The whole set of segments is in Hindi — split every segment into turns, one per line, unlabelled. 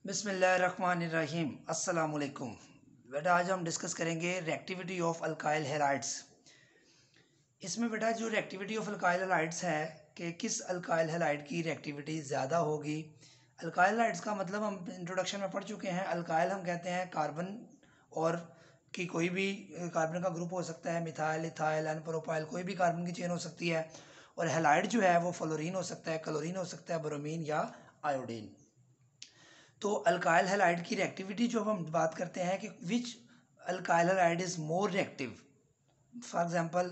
बिस्मिल्लाहिर्रहमानिर्रहीम। अस्सलाम वालेकुम। बेटा आज हम डिस्कस करेंगे रिएक्टिविटी ऑफ अल्काइल हैलाइड्स। इसमें बेटा जो रिएक्टिविटी ऑफ अल्काइल हैलाइड्स है कि किस अल्काइल हैलाइड की रिएक्टिविटी ज़्यादा होगी। अल्काइल हैलाइड्स का मतलब हम इंट्रोडक्शन में पढ़ चुके हैं। अल्काइल हम कहते हैं कार्बन और की कोई भी कार्बन का ग्रुप हो सकता है, मिथाइल, इथाइल, एन प्रोपाइल, कोई भी कार्बन की चेन हो सकती है। और हैलाइड जो है वो फ्लोरीन हो सकता है, क्लोरीन हो सकता है, ब्रोमीन या आयोडीन। तो अल्काइल हैलाइड की रिएक्टिविटी जो हम बात करते हैं कि which alkyl halide is more reactive. For example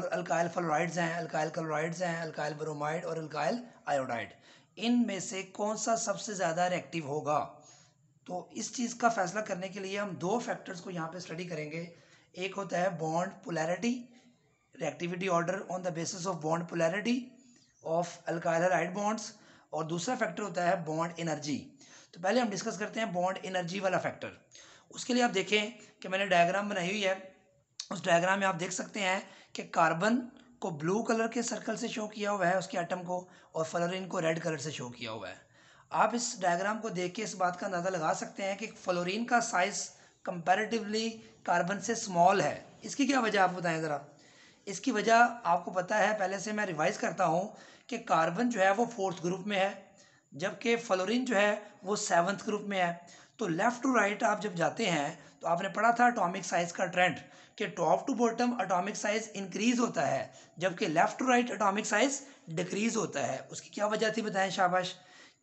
alkyl fluorides हैं, अल्काइल क्लोराइड्स हैं, अल्काइल ब्रोमाइड और अल्काइल आयोडाइड। इनमें से कौन सा सबसे ज़्यादा रिएक्टिव होगा? तो इस चीज़ का फैसला करने के लिए हम दो फैक्टर्स को यहाँ पे स्टडी करेंगे। एक होता है bond polarity, reactivity order on the basis of bond polarity of alkyl halide bonds, और दूसरा फैक्टर होता है बॉन्ड एनर्जी। तो पहले हम डिस्कस करते हैं बॉन्ड एनर्जी वाला फैक्टर। उसके लिए आप देखें कि मैंने डायग्राम बनाई हुई है। उस डायग्राम में आप देख सकते हैं कि कार्बन को ब्लू कलर के सर्कल से शो किया हुआ है उसके एटम को, और फ्लोरीन को रेड कलर से शो किया हुआ है। आप इस डायग्राम को देख के इस बात का अंदाज़ा लगा सकते हैं कि फ्लोरीन का साइज कंपैरेटिवली कार्बन से स्मॉल है। इसकी क्या वजह आप बताएं ज़रा। इसकी वजह आपको पता है, पहले से मैं रिवाइज करता हूँ कि कार्बन जो है वो 4th ग्रुप में है, जबकि फ्लोरीन जो है वो 7th ग्रुप में है। तो लेफ़्ट टू राइट आप जब जाते हैं तो आपने पढ़ा था एटॉमिक साइज का ट्रेंड कि top to bottom atomic size increase होता है, जबकि left to right atomic size decrease होता है। उसकी क्या वजह थी बताएं शाबाश।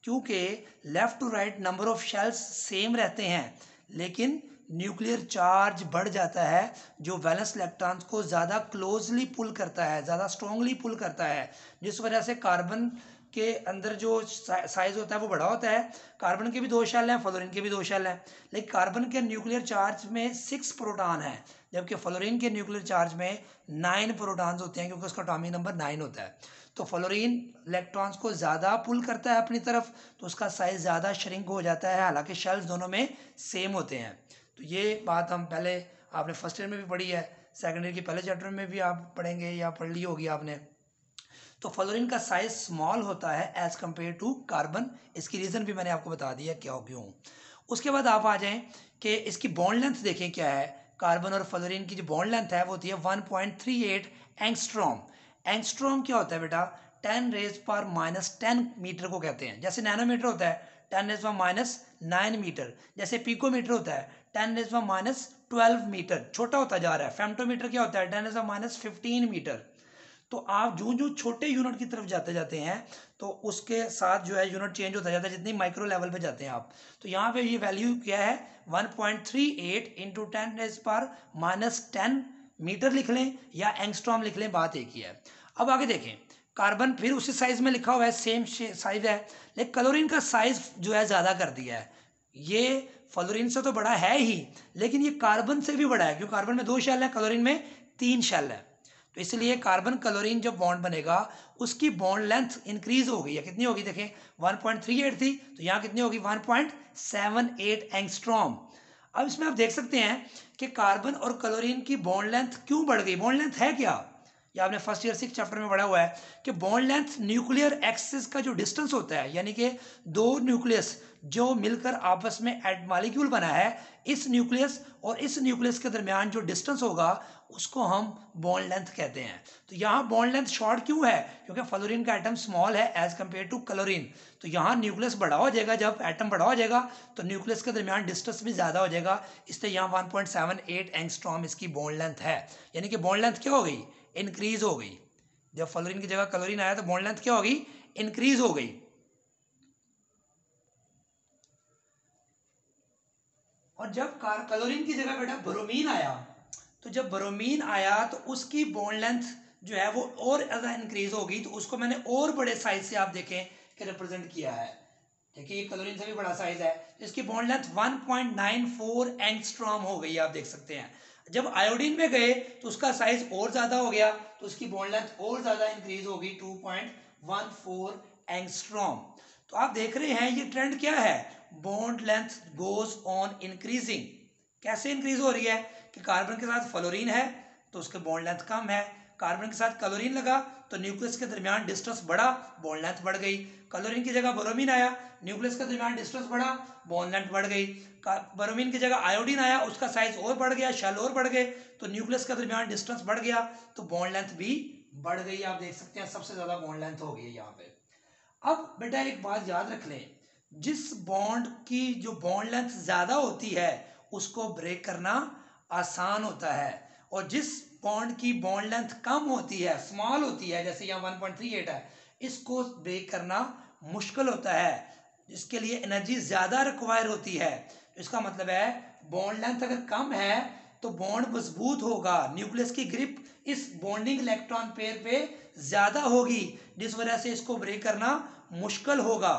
क्योंकि left to right number of shells same रहते हैं, लेकिन न्यूक्लियर चार्ज बढ़ जाता है जो वैलेंस इलेक्ट्रॉन्स को ज़्यादा क्लोजली पुल करता है, ज़्यादा स्ट्रॉन्गली पुल करता है, जिस वजह से कार्बन के अंदर जो साइज होता है वो बड़ा होता है। कार्बन के भी 2 शेल हैं, फ्लोरीन के भी 2 शेल हैं, लेकिन कार्बन के न्यूक्लियर चार्ज में 6 प्रोटॉन है, जबकि फ्लोरीन के न्यूक्लियर चार्ज में 9 प्रोटॉन्स होते हैं, क्योंकि उसका एटॉमिक नंबर 9 होता है। तो फ्लोरीन इलेक्ट्रॉन्स को ज़्यादा पुल करता है अपनी तरफ, तो उसका साइज ज़्यादा श्रिंक हो जाता है, हालांकि शेल्स दोनों में सेम होते हैं। तो ये बात हम पहले आपने फर्स्ट ईयर में भी पढ़ी है, सेकेंड ईयर के पहले चैप्टर में भी आप पढ़ेंगे या पढ़ ली होगी आपने। तो फ्लोरीन का साइज स्मॉल होता है एज कंपेयर टू कार्बन। इसकी रीज़न भी मैंने आपको बता दिया क्या क्यों। उसके बाद आप आ जाएं कि इसकी बॉन्ड लेंथ देखें क्या है। कार्बन और फ्लोरीन की जो बॉन्ड लेंथ है वो होती है 1.38 एंगस्ट्रॉम। एंगस्ट्रॉम क्या होता है बेटा? 10⁻⁻10 मीटर को कहते हैं। जैसे नैनोमीटर होता है 10⁻⁹ मीटर, जैसे पिकोमीटर होता है 10⁻12 मीटर, छोटा होता जा रहा है। फेम्टोमीटर क्या होता है 10⁻15 मीटर। तो आप जो जो छोटे यूनिट की तरफ जाते जाते हैं तो उसके साथ जो है यूनिट चेंज होता जाता है, जितनी माइक्रो लेवल पे जाते हैं आप। तो यहाँ पे ये वैल्यू क्या है 1.38 इंटू 10⁻⁻10 मीटर लिख लें या एंगस्ट्रॉम लिख लें, बात एक ही है। अब आगे देखें, कार्बन फिर उसी साइज में लिखा हुआ है, सेम साइज है, लेकिन क्लोरीन का साइज जो है ज़्यादा कर दिया है। ये फ्लोरीन से तो बड़ा है ही, लेकिन ये कार्बन से भी बड़ा है, क्योंकि कार्बन में 2 शेल है, क्लोरीन में 3 शेल है। तो इसलिए कार्बन क्लोरीन जब बॉन्ड बनेगा उसकी बॉन्ड लेंथ इंक्रीज हो गई है। कितनी होगी देखें, 1.38 थी तो यहाँ कितनी होगी 1.78 एंगस्ट्रॉम। अब इसमें आप देख सकते हैं कि कार्बन और क्लोरीन की बॉन्ड लेंथ क्यों बढ़ गई। बॉन्ड लेंथ है क्या, ये आपने फर्स्ट ईयर 6 चैप्टर में पढ़ा हुआ है कि बॉन्ड लेंथ न्यूक्लियर एक्सिस का जो डिस्टेंस होता है, यानी कि 2 न्यूक्लियस जो मिलकर आपस में मॉलिक्यूल बना है, इस न्यूक्लियस और इस न्यूक्लियस के दरमियान जो डिस्टेंस होगा उसको हम बॉन्ड लेंथ कहते हैं। तो यहाँ बॉन्ड लेंथ शॉर्ट क्यों है? क्योंकि फ्लोरीन का एटम स्मॉल है एज कंपेयर टू क्लोरीन। तो यहाँ न्यूक्लियस बड़ा हो जाएगा, जब एटम बड़ा हो जाएगा तो न्यूक्लियस के दरमियान डिस्टेंस भी ज़्यादा हो जाएगा, इसलिए यहाँ 1.78 एंगस्ट्रॉम इसकी बॉन्ड लेंथ है। यानी कि बॉन्ड लेंथ क्या हो गई, इंक्रीज हो गई। जब फ्लोरीन की जगह क्लोरीन आया तो बॉन्ड लेंथ क्या होगी, इंक्रीज हो गई। और जब क्लोरीन की जगह बेटा ब्रोमीन आया, तो जब ब्रोमीन आया तो उसकी बॉन्ड लेंथ जो है वो और ज़्यादा इंक्रीज होगी। तो उसको मैंने और बड़े साइज से आप देखें कि रिप्रेजेंट किया है। देखिए ये क्लोरीन से भी बड़ा साइज है, तो इसकी बॉन्ड लेंथ 1.94 एंगस्ट्रॉम हो गई, आप देख सकते हैं। जब आयोडीन में गए तो उसका साइज और ज्यादा हो गया, तो उसकी बॉन्ड लेंथ और ज्यादा इंक्रीज होगी 2.14 एंगस्ट्रॉम। तो आप देख रहे हैं ये ट्रेंड क्या है, bond length goes on increasing. कैसे इंक्रीज हो रही है कि कार्बन के साथ फ्लोरीन है तो उसके बॉन्ड लेंथ कम है, कार्बन के साथ क्लोरीन लगा तो न्यूक्लियस के दरमियान डिस्टेंस बढ़ा, बॉन्ड लेंथ बढ़ गई। क्लोरीन की जगह ब्रोमीन आया, न्यूक्लियस के दरमियान डिस्टेंस बढ़ा, बॉन्ड लेंथ बढ़ गई। ब्रोमीन की जगह आयोडीन आया, उसका साइज और बढ़ गया, शेल और बढ़ गए, तो न्यूक्लियस के दरमियान डिस्टेंस बढ़ गया, तो बॉन्ड लेंथ भी बढ़ गई। आप देख सकते हैं सबसे ज्यादा बॉन्ड लेंथ हो गई है यहाँ पे। अब बेटा एक बात याद रख लें, जिस बॉन्ड की जो बॉन्ड लेंथ ज्यादा होती है उसको ब्रेक करना आसान होता है, और जिस बॉन्ड की बॉन्ड लेंथ कम होती है, स्मॉल होती है, जैसे यहाँ 1.38 है, इसको ब्रेक करना मुश्किल होता है, इसके लिए एनर्जी ज्यादा रिक्वायर होती है। इसका मतलब है बॉन्ड लेंथ अगर कम है तो बॉन्ड मजबूत होगा, न्यूक्लियस की ग्रिप इस बॉन्डिंग इलेक्ट्रॉन पेयर पे ज्यादा होगी, जिस वजह से इसको ब्रेक करना मुश्किल होगा।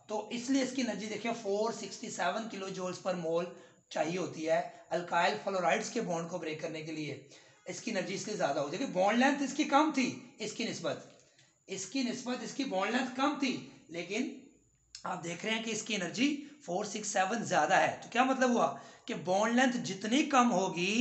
तो इसलिए इसकी एनर्जी देखिए 467 किलो जूल्स पर मोल चाहिए होती है अल्काइल फ्लोराइड्स के बॉन्ड को ब्रेक करने के लिए। इसकी एनर्जी इसलिए ज्यादा होती है कि बॉन्ड लेंथ इसकी कम थी, इसकी निस्बत इसकी बॉन्ड लेंथ कम थी, लेकिन आप देख रहे हैं कि इसकी एनर्जी 467 ज्यादा है। तो क्या मतलब हुआ कि बॉन्ड लेंथ जितनी कम होगी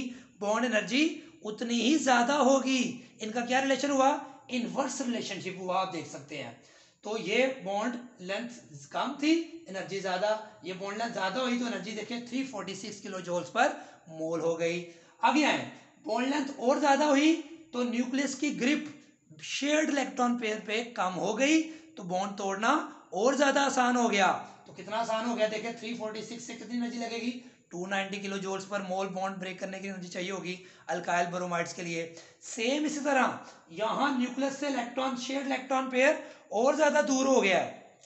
बॉन्ड एनर्जी उतनी ही ज्यादा होगी। इनका क्या रिलेशन हुआ, इनवर्स रिलेशनशिप हुआ, आप देख सकते हैं। तो ये बॉन्ड लेंथ कम थी, एनर्जी ज्यादा, ये बॉन्ड लेंथ ज्यादा हुई तो एनर्जी देखिए 346 किलो जूल्स पर मोल हो गई। आगे आए, बॉन्ड लेंथ और ज्यादा हुई तो न्यूक्लियस की ग्रिप शेयर्ड इलेक्ट्रॉन पेयर पे कम हो गई, तो बॉन्ड तोड़ना और ज्यादा आसान हो गया। तो कितना आसान हो गया देखिए, 346 से कितनी एनर्जी लगेगी, 290 किलो जूल्स पर मोल बॉन्ड ब्रेक करने की एनर्जी चाहिए होगी अल्काइल ब्रोमाइड्स के लिए। सेम इसी तरह यहाँ न्यूक्लियस से इलेक्ट्रॉन शेयर्ड इलेक्ट्रॉन पेयर और ज्यादा दूर हो गया है,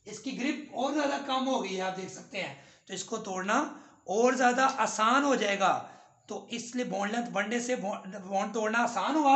इसकी ग्रिप और ज्यादा कम हो गई है, आप देख सकते हैं, तो इसको तोड़ना और ज्यादा आसान हो जाएगा। तो इसलिए बॉन्ड लेंथ बढ़ने से बॉन्ड तोड़ना आसान हुआ।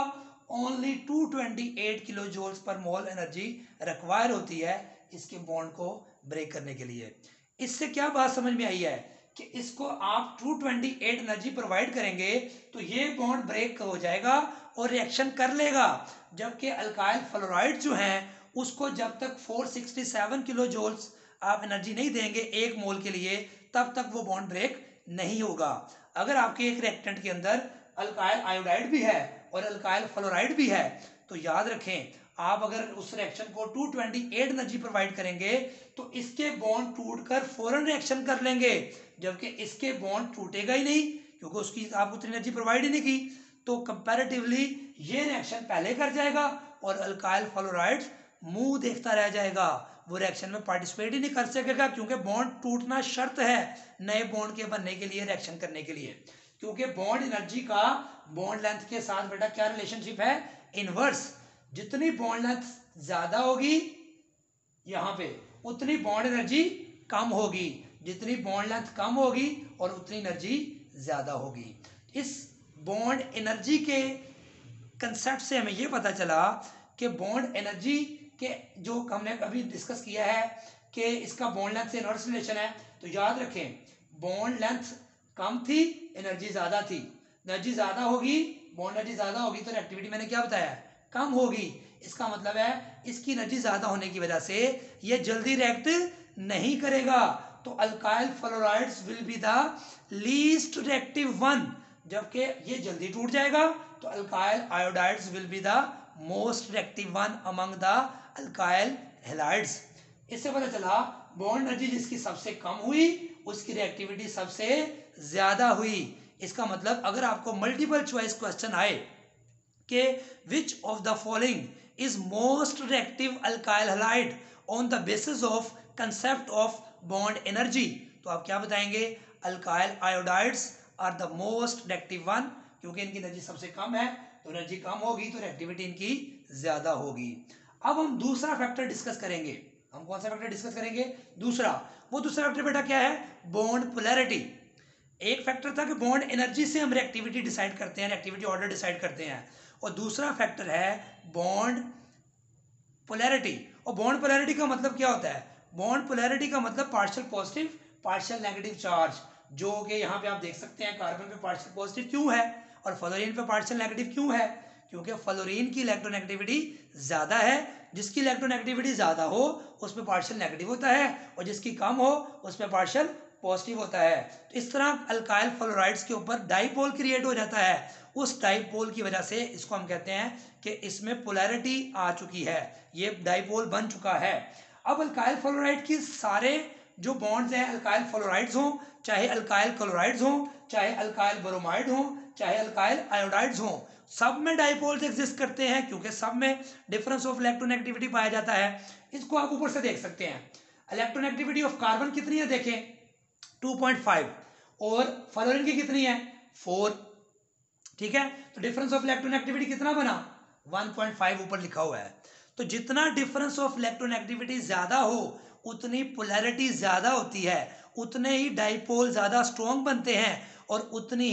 ओनली 228 किलो जूल्स पर मोल एनर्जी रिक्वायर होती है इसके बॉन्ड को ब्रेक करने के लिए। इससे क्या बात समझ में आई है कि इसको आप 228 एनर्जी प्रोवाइड करेंगे तो ये बॉन्ड ब्रेक हो जाएगा और रिएक्शन कर लेगा, जबकि अल्काइल फ्लोराइड जो हैं उसको जब तक 467 किलो जूल्स आप एनर्जी नहीं देंगे एक मोल के लिए, तब तक वो बॉन्ड ब्रेक नहीं होगा। अगर आपके एक रिएक्टेंट के अंदर अल्काइल आयोडाइड भी है और अल्काइल फ्लोराइड भी है, तो याद रखें आप अगर उस रिएक्शन को 228 एनर्जी प्रोवाइड करेंगे तो इसके बॉन्ड टूटकर फौरन रिएक्शन कर लेंगे, जबकि इसके बॉन्ड टूटेगा ही नहीं क्योंकि उसकी आप उतनी एनर्जी प्रोवाइड ही नहीं की। तो कंपैरेटिवली ये रिएक्शन पहले कर जाएगा और अल्काइल फ्लोराइड मुंह देखता रह जाएगा, वो रिएक्शन में पार्टिसिपेट ही नहीं कर सकेगा, क्योंकि बॉन्ड टूटना शर्त है नए बॉन्ड के बनने के लिए, रिएक्शन करने के लिए। क्योंकि बॉन्ड एनर्जी का बॉन्ड लेंथ के साथ बेटा क्या रिलेशनशिप है, इनवर्स। जितनी बॉन्ड लेंथ ज्यादा होगी यहाँ पे उतनी बॉन्ड एनर्जी कम होगी, जितनी बॉन्ड लेंथ कम होगी और उतनी एनर्जी ज्यादा होगी। इस बॉन्ड एनर्जी के कंसेप्ट से हमें ये पता चला कि बॉन्ड एनर्जी के जो हमने अभी डिस्कस किया है कि इसका बॉन्ड लेंथ से इनवर्स रिलेशन है। तो याद रखें बॉन्ड लेंथ कम थी, एनर्जी ज्यादा थी, एनर्जी ज्यादा होगी, बॉन्ड एनर्जी ज्यादा होगी तो रिएक्टिविटी मैंने क्या बताया, कम होगी। इसका मतलब है इसकी एनर्जी ज्यादा होने की वजह से ये जल्दी रिएक्ट नहीं करेगा, तो alkyl fluorides will be the least reactive one, जबकि ये जल्दी टूट जाएगा तो alkyl iodides will be the most reactive one among the alkyl halides. इससे पता चला बॉन्ड एनर्जी जिसकी सबसे कम हुई उसकी रिएक्टिविटी सबसे ज्यादा हुई। इसका मतलब अगर आपको मल्टीपल चॉइस क्वेश्चन आए कि which of the following is most reactive alkyl halide on the basis of concept of bond energy, तो आप क्या बताएंगे, alkyl iodides are the most reactive one, क्योंकि इनकी एनर्जी सबसे कम है, तो एनर्जी कम होगी तो रिएक्टिविटी इनकी ज्यादा होगी। अब हम दूसरा फैक्टर डिस्कस करेंगे। हम कौन सा फैक्टर डिस्कस करेंगे, दूसरा। वो दूसरा फैक्टर बेटा क्या है, बॉन्ड पोलैरिटी। एक फैक्टर था कि बॉन्ड एनर्जी से हम रिएक्टिविटी डिसाइड करते हैं, रिएक्टिविटी ऑर्डर डिसाइड करते हैं, और दूसरा फैक्टर है बॉन्ड पोलैरिटी। और बॉन्ड पोलैरिटी का मतलब क्या होता है, बॉन्ड पोलैरिटी का मतलब partial positive partial negative charge, जो कि यहाँ पे आप देख सकते हैं कार्बन पे पार्शियल पॉजिटिव क्यों है और फ्लोरीन पे पार्शियल नेगेटिव क्यों है, क्योंकि फ्लोरीन की इलेक्ट्रोनेगेटिविटी ज्यादा है, जिसकी इलेक्ट्रोनेगेटिविटी ज्यादा हो उसमें पार्शियल नेगेटिव होता है और जिसकी कम हो उसमें पार्शियल पॉजिटिव होता है। तो इस तरह अल्काइल फ्लोराइड्स के ऊपर डाइपोल क्रिएट हो जाता है। उस डाइपोल की वजह से इसको हम कहते हैं कि इसमें पोलैरिटी आ चुकी है, ये डाइपोल बन चुका है। अब अल्काइल फ्लोराइड की सारे जो बॉन्ड्स हैं, अल्काइल फ्लोराइड्स हों, चाहे अल्काइल क्लोराइड्स हों, चाहे अल्काइल ब्रोमाइड हों, चाहे अल्काइल आयोडाइड्स हों, सब में डाइपोल्स एग्जिस्ट करते हैं, क्योंकि सब में डिफरेंस ऑफ इलेक्ट्रोनेगेटिविटी पाया जाता है। इसको आप ऊपर से देख सकते हैं। इलेक्ट्रोनेगेटिविटी ऑफ कार्बन कितनी है देखें, 2.5, और फ्लोरीन की कितनी है, 4। ठीक है, तो डिफरेंस ऑफ इलेक्ट्रोनेगेटिविटी कितना बना, 1.5 ऊपर लिखा हुआ है। तो जितना डिफरेंस ऑफ इलेक्ट्रोनेगेटिविटी ज्यादा हो उतनी पोलैरिटी ज्यादा होती है, उतने ही डाइपोल ज्यादा स्ट्रॉन्ग बनते हैं, और उतना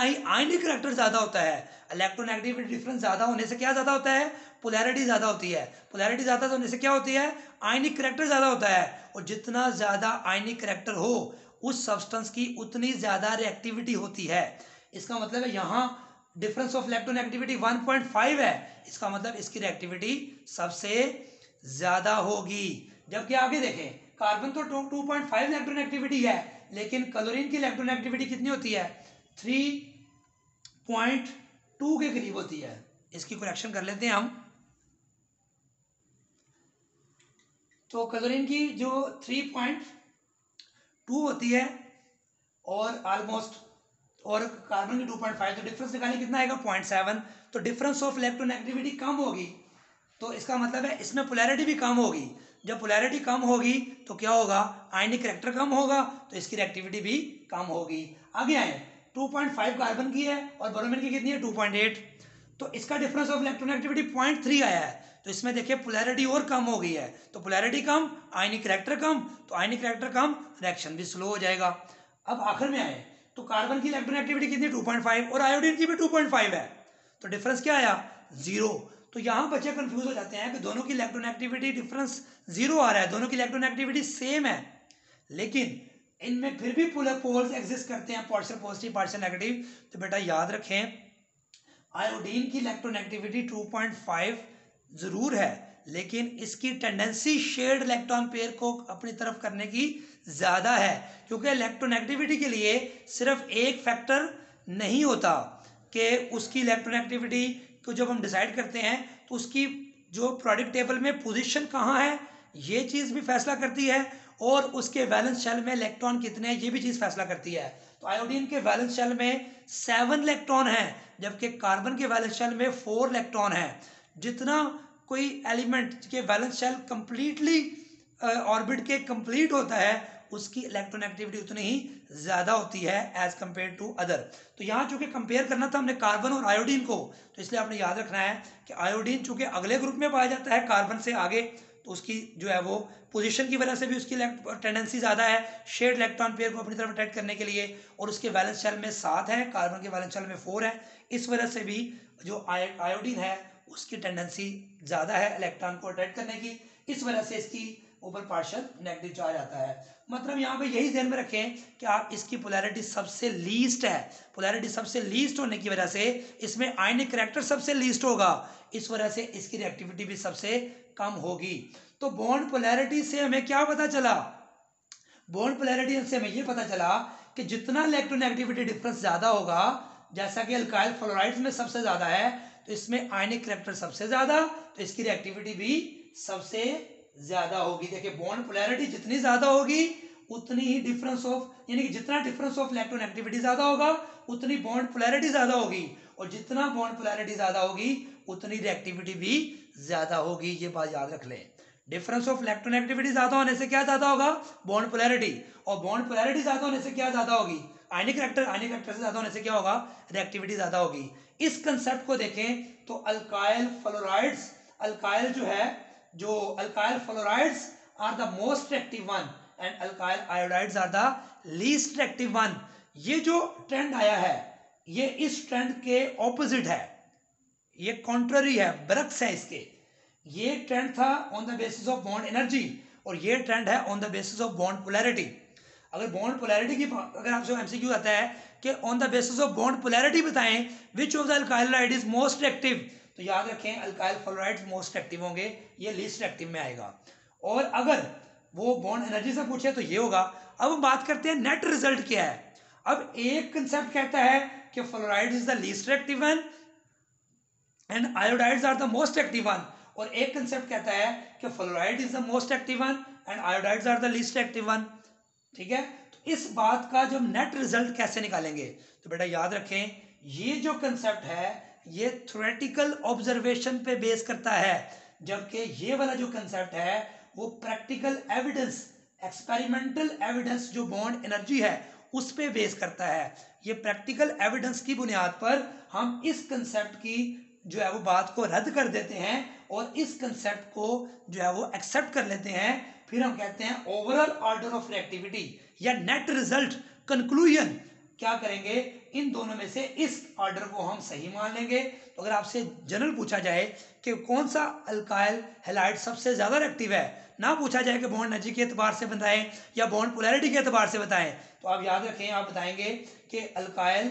ही आयनिक करैक्टर ज्यादा होता है। इलेक्ट्रोनेगेटिविटी डिफरेंस ज्यादा होने से क्या ज्यादा होता है, पोलैरिटी ज्यादा होती है। पोलैरिटी ज्यादा होने से क्या होती है, आयनिक करैक्टर ज्यादा होता है। और जितना ज्यादा आयनिक करैक्टर हो उस सब्सटेंस की उतनी ज्यादा रिएक्टिविटी होती है। इसका मतलब है यहाँ डिफरेंस ऑफ इलेक्ट्रोनेगेटिविटी 1.5 है, इसका मतलब इसकी रिएक्टिविटी सबसे ज्यादा होगी। जबकि आगे देखें, कार्बन तो 2.5 इलेक्ट्रोनेगेटिविटी है, लेकिन क्लोरीन की इलेक्ट्रोनेगेटिविटी कितनी होती है, 3.2 के करीब होती है। इसकी करेक्शन कर लेते हैं हम। तो क्लोरीन की जो 3.2 होती है और ऑलमोस्ट, और कार्बन की 2.5, तो डिफरेंस निकालिए कितना आएगा, 0.7। तो डिफरेंस ऑफ इलेक्ट्रोनेगेटिविटी कम होगी, तो इसका मतलब है इसमें पोलैरिटी भी कम होगी। जब पोलैरिटी कम होगी तो क्या होगा, आयनिक करैक्टर कम होगा, तो इसकी रिएक्टिविटी भी कम होगी। आगे आए, 2.5 कार्बन की है और ब्रोमीन की कितनी है, 2.8। तो इसका डिफरेंस ऑफ इलेक्ट्रोनेगेटिविटी 0.3 आया है। तो इसमें देखिए पोलैरिटी और कम हो गई है, तो पोलैरिटी कम, आयनिक करैक्टर कम, तो आयनिक करैक्टर कम, रिएक्शन भी स्लो हो जाएगा। अब आखिर में आए, तो कार्बन की इलेक्ट्रोनेगेटिविटी कितनी, 2.5, और आयोडीन की भी 2.5 है, तो डिफरेंस क्या आया, 0। तो यहाँ बच्चे कंफ्यूज हो जाते हैं कि दोनों की इलेक्ट्रोनेगेटिविटी डिफरेंस 0 आ रहा है, दोनों की इलेक्ट्रोनेगेटिविटी सेम है, लेकिन इनमें फिर भी पोल्स एग्जिस्ट करते हैं, पार्शियल पॉजिटिव पार्शियल नेगेटिव। तो बेटा याद रखें, आयोडीन की इलेक्ट्रोनेगेटिविटी 2.5 जरूर है, लेकिन इसकी टेंडेंसी शेयर्ड इलेक्ट्रॉन पेयर को अपनी तरफ करने की ज्यादा है, क्योंकि इलेक्ट्रोनेगेटिविटी के लिए सिर्फ एक फैक्टर नहीं होता कि उसकी इलेक्ट्रोनेगेटिविटी को जब हम डिसाइड करते हैं तो उसकी जो प्रोडक्ट टेबल में पोजीशन कहाँ है ये चीज़ भी फैसला करती है, और उसके वैलेंस शेल में इलेक्ट्रॉन कितने हैं ये भी चीज़ फैसला करती है। तो आयोडीन के वैलेंस शेल में 7 इलेक्ट्रॉन है, जबकि कार्बन के वैलेंस शेल में 4 इलेक्ट्रॉन है। जितना कोई एलिमेंट के वैलेंस शेल कंप्लीटली ऑर्बिट के कंप्लीट होता है उसकी इलेक्ट्रोनेगेटिविटी उतनी ही ज्यादा होती है एज कंपेयर टू अदर। तो यहाँ चूंकि कंपेयर करना था हमने कार्बन और आयोडीन को, तो इसलिए आपने याद रखना है कि आयोडीन चूंकि अगले ग्रुप में पाया जाता है कार्बन से आगे, तो उसकी जो है वो पोजीशन की वजह से भी उसकी टेंडेंसी ज़्यादा है शेयर्ड इलेक्ट्रॉन पेयर को अपनी तरफ अट्रैक्ट करने के लिए, और उसके वैलेंस शेल में 7 है, कार्बन के वैलेंस शेल में 4 है। इस वजह से भी जो आयोडीन है उसकी टेंडेंसी ज़्यादा है इलेक्ट्रॉन को अट्रैक्ट करने की, इस वजह से इसकी ऊपर पार्शियल नेगेटिव चार्ज आता है। मतलब यहाँ पे यही ध्यान में रखें कि आप इसकी पोलैरिटी सबसे लीस्ट है, पोलैरिटी सबसे लीस्ट होने की वजह से इसमें आयनिक करैक्टर सबसे लीस्ट होगा, इस वजह से इसकी रिएक्टिविटी भी सबसे कम होगी। तो बॉन्ड पोलैरिटी से हमें क्या पता चला, बॉन्ड पोलैरिटी से हमें ये पता चला कि जितना इलेक्ट्रोनेगेटिविटी डिफरेंस ज्यादा होगा, जैसा कि अल्काइल फ्लोराइड्स में सबसे ज्यादा है, तो इसमें आयनिक करैक्टर सबसे ज्यादा, तो इसकी रिएक्टिविटी भी सबसे ज्यादा होगी। देखिए बॉन्ड पोलैरिटी जितनी ज्यादा होगी उतनी ही डिफरेंस ऑफ, यानी कि जितना डिफरेंस ऑफ इलेक्ट्रोनेगेटिविटी ज्यादा होगा उतनी बॉन्ड पोलैरिटी ज्यादा होगी, और जितना बॉन्ड पोलैरिटी ज्यादा होगी उतनी रिएक्टिविटी भी ज्यादा होगी। ये बात याद रख लें, डिफरेंस ऑफ इलेक्ट्रोनेगेटिविटी ज्यादा होने से क्या ज्यादा होगा, बॉन्ड पोलैरिटी, और बॉन्ड पोलैरिटी ज्यादा होने से क्या ज्यादा होगी, आयनिक करैक्टर से ज्यादा होने से क्या होगा, रिएक्टिविटी ज्यादा होगी। इस कंसेप्ट को देखें तो अल्काइल फ्लोराइड्स, अल्काइल जो है, जो alkyl fluorides are the most reactive one and alkyl iodides are the least reactive one. ये जो ट्रेंड आया है ये इस ट्रेंड के ऑपोजिट है, ये कॉन्ट्ररी है, बरक्स है इसके। ये ट्रेंड था on the basis of bond energy, और ये ट्रेंड है on the basis of bond polarity. अगर बॉन्ड पोलैरिटी की, अगर आपसे एमसीक्यू आता है कि on the basis of bond polarity बताएं which of the alkyl hydride is most reactive, तो याद रखें अल्काइल फ्लोराइड्स मोस्ट एक्टिव होंगे, ये लीस्ट एक्टिव में आएगा। और अगर वो बॉन्ड एनर्जी से पूछे तो ये होगा। अब हम बात करते हैं नेट रिजल्ट क्या है। अब एक कंसेप्ट कहता है कि fluoride is the least active one and iodides are the most active one, और एक कंसेप्ट कहता है कि fluoride is the most active one and iodides are the least active one. ठीक है, तो इस बात का जो नेट रिजल्ट कैसे निकालेंगे, तो बेटा याद रखें ये जो कंसेप्ट है ये थ्योरेटिकल ऑब्जर्वेशन पे बेस करता है, जबकि ये वाला जो कंसेप्ट है वो प्रैक्टिकल एविडेंस, एक्सपेरिमेंटल एविडेंस जो बॉन्ड एनर्जी है उस पे बेस करता है। ये प्रैक्टिकल एविडेंस की बुनियाद पर हम इस कंसेप्ट की जो है वो बात को रद्द कर देते हैं और इस कंसेप्ट को जो है वो एक्सेप्ट कर लेते हैं। फिर हम कहते हैं ओवरऑल ऑर्डर ऑफ रिएक्टिविटी या नेट रिजल्ट कंक्लूजन क्या करेंगे, इन दोनों में से इस ऑर्डर को हम सही मान लेंगे। तो अगर आपसे जनरल पूछा जाए कि कौन सा अल्काइल हैलाइड सबसे ज्यादा रिएक्टिव है, ना पूछा जाए कि बॉन्ड एनर्जी के एतबार से बताएं या बॉन्ड पोलैरिटी के एतबार से बताएं, तो आप याद रखें आप बताएंगे कि alkyl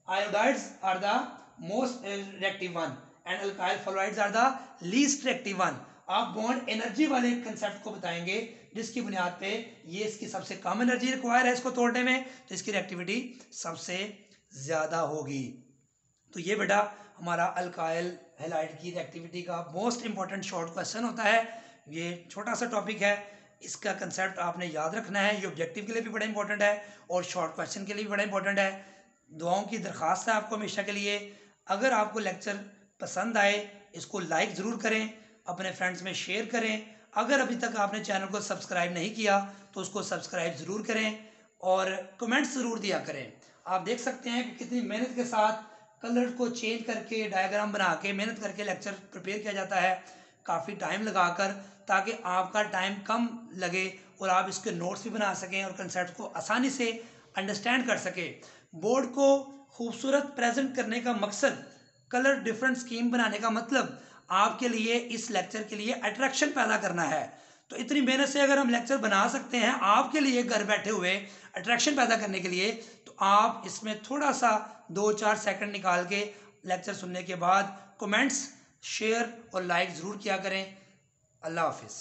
iodides are the most reactive one and alkyl fluorides are the least reactive one. आप बॉन्ड एनर्जी वाले कंसेप्ट को बताएंगे जिसकी बुनियाद पे ये इसकी सबसे कम एनर्जी रिक्वायर है इसको तोड़ने में, तो इसकी रिएक्टिविटी सबसे ज्यादा होगी। तो ये बेटा हमारा अल्काइल हैलाइड की रिएक्टिविटी का मोस्ट इंपॉर्टेंट शॉर्ट क्वेश्चन होता है। ये छोटा सा टॉपिक है, इसका कंसेप्ट आपने याद रखना है। ये ऑब्जेक्टिव के लिए भी बड़ा इंपॉर्टेंट है और शॉर्ट क्वेश्चन के लिए भी बड़ा इंपॉर्टेंट है। दुआओं की दरख्वास्त है आपको हमेशा के लिए। अगर आपको लेक्चर पसंद आए इसको लाइक ज़रूर करें, अपने फ्रेंड्स में शेयर करें। अगर अभी तक आपने चैनल को सब्सक्राइब नहीं किया तो उसको सब्सक्राइब ज़रूर करें और कमेंट्स ज़रूर दिया करें। आप देख सकते हैं कि कितनी मेहनत के साथ कलर को चेंज करके डायग्राम बना के मेहनत करके लेक्चर प्रिपेयर किया जाता है, काफ़ी टाइम लगाकर, ताकि आपका टाइम कम लगे और आप इसके नोट्स भी बना सकें और कंसेप्ट को आसानी से अंडरस्टैंड कर सकें। बोर्ड को खूबसूरत प्रेजेंट करने का मकसद, कलर डिफरेंट स्कीम बनाने का मतलब आपके लिए इस लेक्चर के लिए अट्रैक्शन पैदा करना है। तो इतनी मेहनत से अगर हम लेक्चर बना सकते हैं आपके लिए घर बैठे हुए अट्रैक्शन पैदा करने के लिए, तो आप इसमें थोड़ा सा 2-4 सेकंड निकाल के लेक्चर सुनने के बाद कमेंट्स, शेयर और लाइक ज़रूर किया करें। अल्लाह हाफिज़।